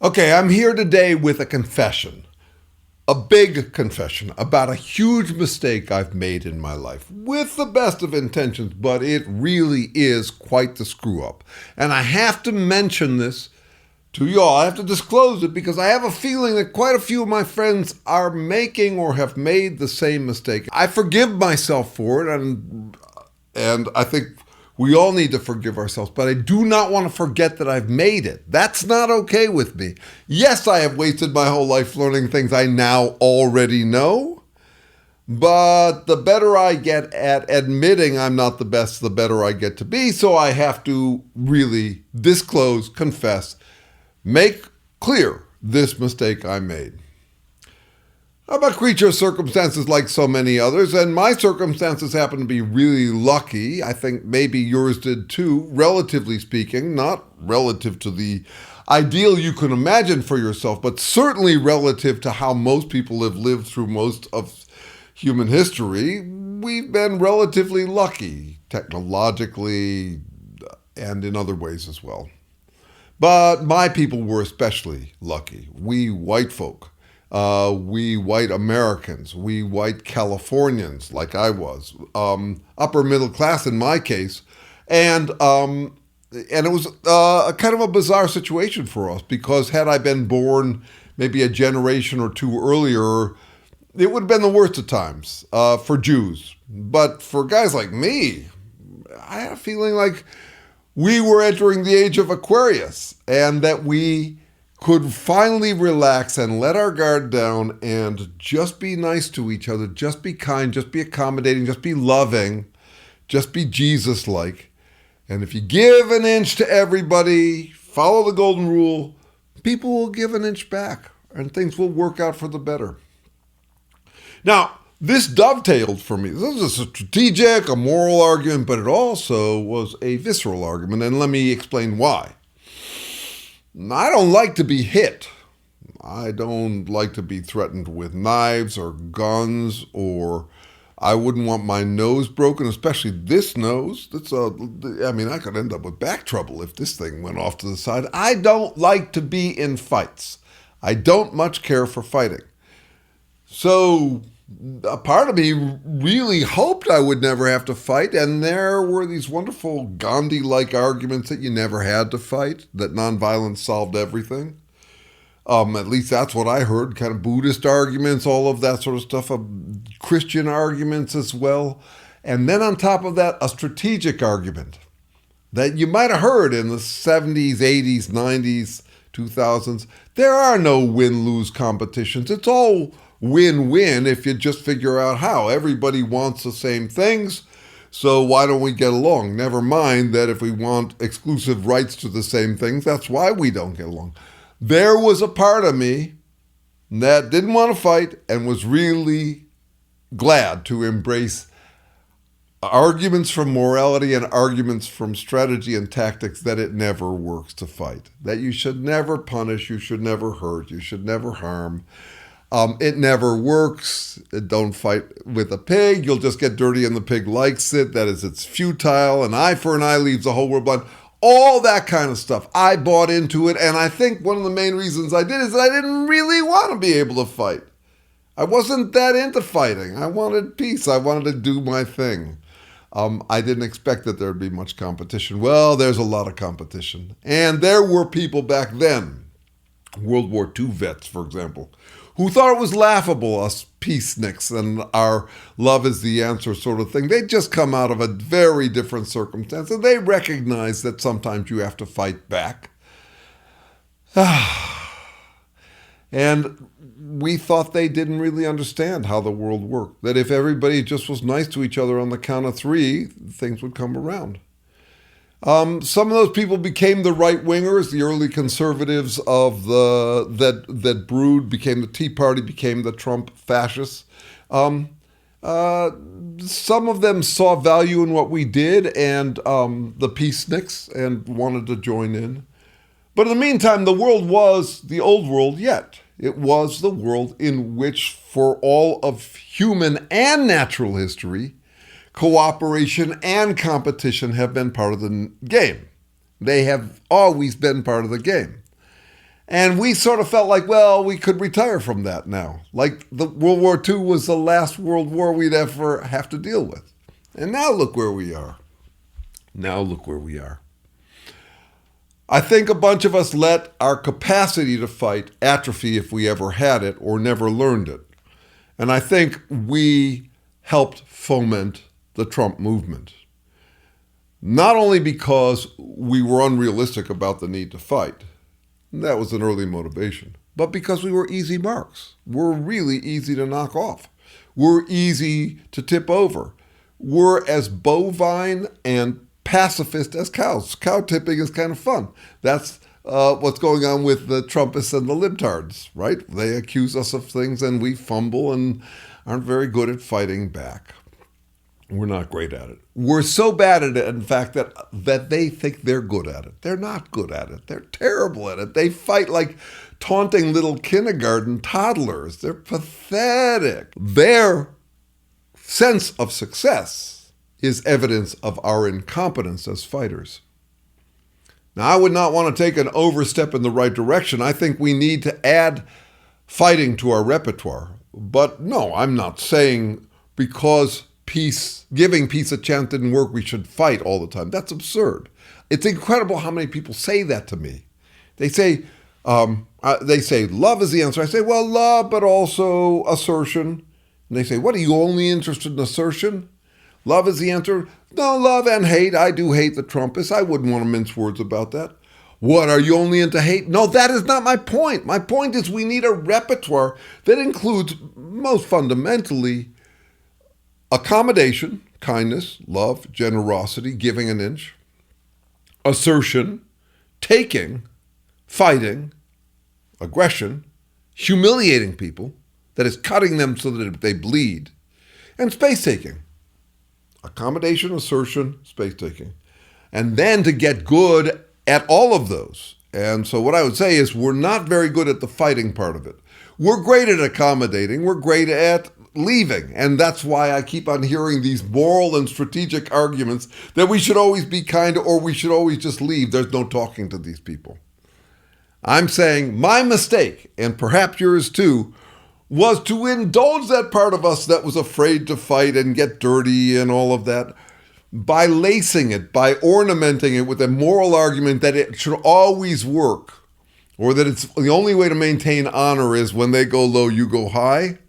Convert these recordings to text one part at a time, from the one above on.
Okay, I'm here today with a confession, a big confession about a huge mistake I've made in my life with the best of intentions, but it really is quite the screw up. And I have to mention this to you all. I have to disclose it because I have a feeling that quite a few of my friends are making or have made the same mistake. I forgive myself for it, and I think we all need to forgive ourselves, but I do not want to forget that I've made it. That's not okay with me. Yes, I have wasted my whole life learning things I now already know, but the better I get at admitting I'm not the best, the better I get to be. So I have to really disclose, confess, make clear this mistake I made. I'm a creature of circumstances like so many others, and my circumstances happen to be really lucky. I think maybe yours did too, relatively speaking, not relative to the ideal you can imagine for yourself, but certainly relative to how most people have lived through most of human history. We've been relatively lucky, technologically and in other ways as well. But my people were especially lucky. We white folk. We white Americans, we white Californians, like I was, upper middle class in my case, and it was a kind of a bizarre situation for us because had I been born maybe a generation or two earlier, it would have been the worst of times for Jews. But for guys like me, I had a feeling like we were entering the age of Aquarius, and that we could finally relax and let our guard down and just be nice to each other, just be kind, just be accommodating, just be loving, just be Jesus-like. And if you give an inch to everybody, follow the golden rule, people will give an inch back and things will work out for the better. Now, this dovetailed for me. This was a strategic, a moral argument, but it also was a visceral argument, and let me explain why. I don't like to be hit. I don't like to be threatened with knives or guns, or I wouldn't want my nose broken, especially this nose. I could end up with back trouble if this thing went off to the side. I don't like to be in fights. I don't much care for fighting. So a part of me really hoped I would never have to fight, and there were these wonderful Gandhi-like arguments that you never had to fight, that nonviolence solved everything. At least that's what I heard, kind of Buddhist arguments, all of that sort of stuff, Christian arguments as well. And then on top of that, a strategic argument that you might have heard in the 70s, 80s, 90s, 2000s. There are no win-lose competitions. It's all win-win if you just figure out how. Everybody wants the same things, so why don't we get along? Never mind that if we want exclusive rights to the same things, that's why we don't get along. There was a part of me that didn't want to fight and was really glad to embrace arguments from morality and arguments from strategy and tactics that it never works to fight. That you should never punish, you should never hurt, you should never harm. It never works. Don't fight with a pig. You'll just get dirty and the pig likes it. That is, it's futile. An eye for an eye leaves the whole world blind. All that kind of stuff. I bought into it, and I think one of the main reasons I did is that I didn't really want to be able to fight. I wasn't that into fighting. I wanted peace. I wanted to do my thing. I didn't expect that there would be much competition. Well, there's a lot of competition. And there were people back then, World War II vets, for example, who thought it was laughable, us peaceniks and our love is the answer sort of thing. They'd just come out of a very different circumstance, and they recognized that sometimes you have to fight back. And we thought they didn't really understand how the world worked, that if everybody just was nice to each other on the count of three, things would come around. Some of those people became the right-wingers, the early conservatives of that brewed, became the Tea Party, became the Trump fascists. Some of them saw value in what we did and the peaceniks and wanted to join in. But in the meantime, the world was the old world yet. It was the world in which, for all of human and natural history, cooperation and competition have been part of the game. They have always been part of the game. And we sort of felt like, well, we could retire from that now. Like the World War II was the last world war we'd ever have to deal with. And now look where we are. Now look where we are. I think a bunch of us let our capacity to fight atrophy if we ever had it or never learned it. And I think we helped foment the Trump movement. Not only because we were unrealistic about the need to fight, that was an early motivation, but because we were easy marks. We're really easy to knock off. We're easy to tip over. We're as bovine and pacifist as cows. Cow tipping is kind of fun. That's what's going on with the Trumpists and the libtards, right? They accuse us of things and we fumble and aren't very good at fighting back. We're not great at it. We're so bad at it, in fact, that they think they're good at it. They're not good at it. They're terrible at it. They fight like taunting little kindergarten toddlers. They're pathetic. Their sense of success is evidence of our incompetence as fighters. Now, I would not want to take an overstep in the right direction. I think we need to add fighting to our repertoire. But no, I'm not saying because giving peace a chance didn't work, we should fight all the time. That's absurd. It's incredible how many people say that to me. They say love is the answer. I say, well, love, but also assertion. And they say, what, are you only interested in assertion? Love is the answer. No, love and hate. I do hate the Trumpists. I wouldn't want to mince words about that. What, are you only into hate? No, that is not my point. My point is we need a repertoire that includes, most fundamentally, accommodation, kindness, love, generosity, giving an inch, assertion, taking, fighting, aggression, humiliating people, that is cutting them so that they bleed, and space taking. Accommodation, assertion, space taking. And then to get good at all of those. And so what I would say is we're not very good at the fighting part of it. We're great at accommodating. We're great at leaving. And that's why I keep on hearing these moral and strategic arguments that we should always be kind or we should always just leave. There's no talking to these people. I'm saying my mistake, and perhaps yours too, was to indulge that part of us that was afraid to fight and get dirty and all of that by lacing it, by ornamenting it with a moral argument that it should always work, or that it's the only way to maintain honor is when they go low, you go high,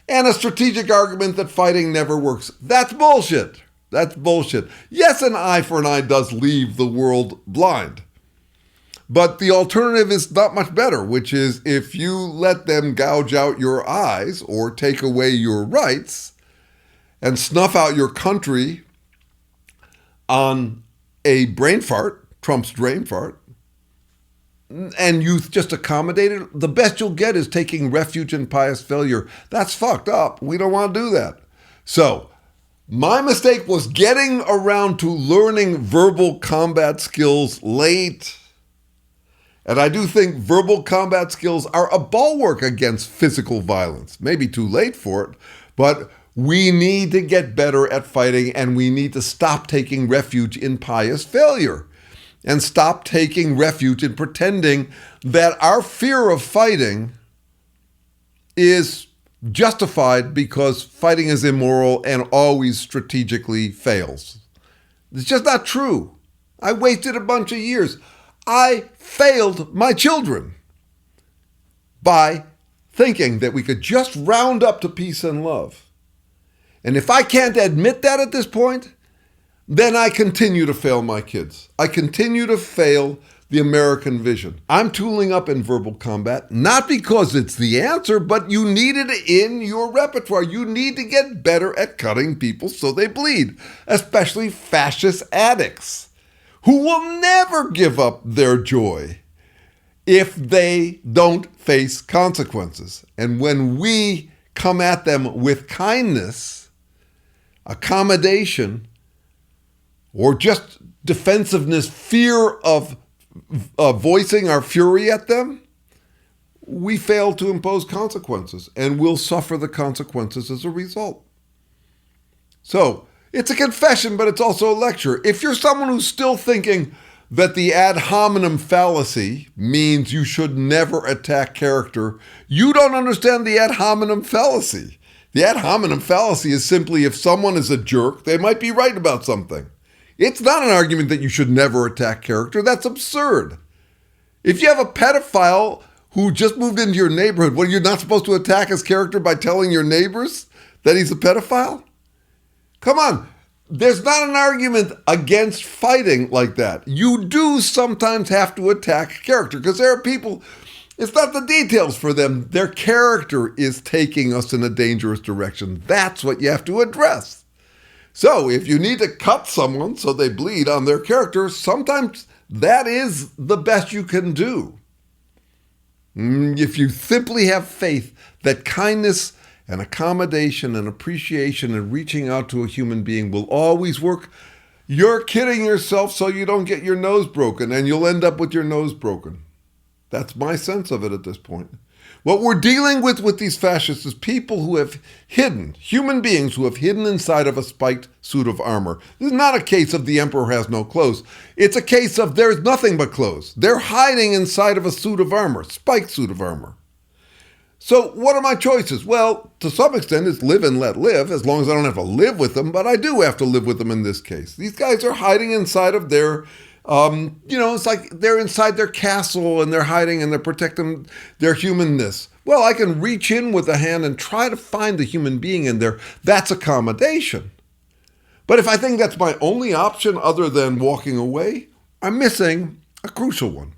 and a strategic argument that fighting never works. That's bullshit. That's bullshit. Yes, an eye for an eye does leave the world blind. But the alternative is not much better, which is if you let them gouge out your eyes or take away your rights and snuff out your country on a brain fart, Trump's brain fart, and you just accommodate it, the best you'll get is taking refuge in pious failure. That's fucked up. We don't want to do that. So my mistake was getting around to learning verbal combat skills late. And I do think verbal combat skills are a bulwark against physical violence. Maybe too late for it, but we need to get better at fighting, and we need to stop taking refuge in pious failure and stop taking refuge in pretending that our fear of fighting is justified because fighting is immoral and always strategically fails. It's just not true. I wasted a bunch of years. I failed my children by thinking that we could just round up to peace and love. And if I can't admit that at this point, then I continue to fail my kids. I continue to fail the American vision. I'm tooling up in verbal combat, not because it's the answer, but you need it in your repertoire. You need to get better at cutting people so they bleed, especially fascist addicts, who will never give up their joy if they don't face consequences. And when we come at them with kindness, accommodation, or just defensiveness, fear of voicing our fury at them, we fail to impose consequences, and we'll suffer the consequences as a result. So, it's a confession, but it's also a lecture. If you're someone who's still thinking that the ad hominem fallacy means you should never attack character, you don't understand the ad hominem fallacy. The ad hominem fallacy is simply if someone is a jerk, they might be right about something. It's not an argument that you should never attack character. That's absurd. If you have a pedophile who just moved into your neighborhood, what, you're not supposed to attack his character by telling your neighbors that he's a pedophile? Come on. There's not an argument against fighting like that. You do sometimes have to attack character because there are people, it's not the details for them. Their character is taking us in a dangerous direction. That's what you have to address. So if you need to cut someone so they bleed on their character, sometimes that is the best you can do. If you simply have faith that kindness and accommodation and appreciation and reaching out to a human being will always work, you're kidding yourself so you don't get your nose broken, and you'll end up with your nose broken. That's my sense of it at this point. What we're dealing with these fascists is people who have hidden, human beings who have hidden inside of a spiked suit of armor. This is not a case of the emperor has no clothes. It's a case of there's nothing but clothes. They're hiding inside of a suit of armor, spiked suit of armor. So what are my choices? Well, to some extent, it's live and let live, as long as I don't have to live with them, but I do have to live with them in this case. These guys are hiding inside of their, it's like they're inside their castle and they're hiding and they're protecting their humanness. Well, I can reach in with a hand and try to find the human being in there. That's accommodation. But if I think that's my only option other than walking away, I'm missing a crucial one.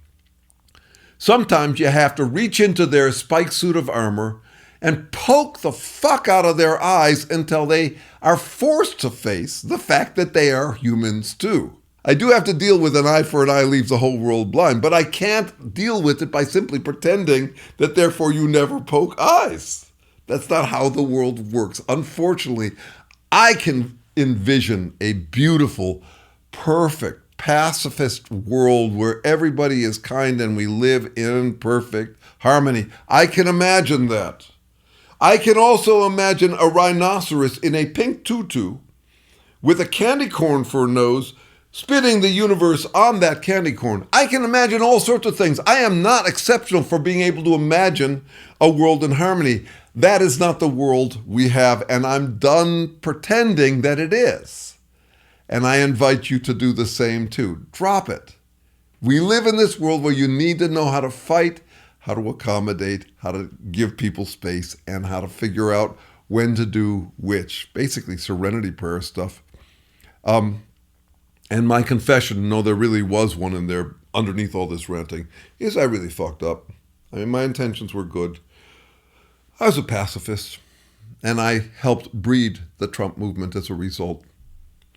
Sometimes you have to reach into their spiked suit of armor and poke the fuck out of their eyes until they are forced to face the fact that they are humans too. I do have to deal with an eye for an eye leaves the whole world blind, but I can't deal with it by simply pretending that therefore you never poke eyes. That's not how the world works. Unfortunately, I can envision a beautiful, perfect, pacifist world where everybody is kind and we live in perfect harmony. I can imagine that. I can also imagine a rhinoceros in a pink tutu with a candy corn for a nose, spitting the universe on that candy corn. I can imagine all sorts of things. I am not exceptional for being able to imagine a world in harmony. That is not the world we have, and I'm done pretending that it is. And I invite you to do the same too. Drop it. We live in this world where you need to know how to fight, how to accommodate, how to give people space, and how to figure out when to do which. Basically, serenity prayer stuff. And my confession, no, there really was one in there underneath all this ranting, is I really fucked up. I mean, my intentions were good. I was a pacifist, and I helped breed the Trump movement as a result.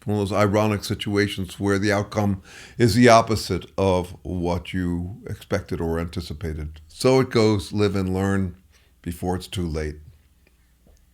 One of those ironic situations where the outcome is the opposite of what you expected or anticipated. So it goes, live and learn before it's too late.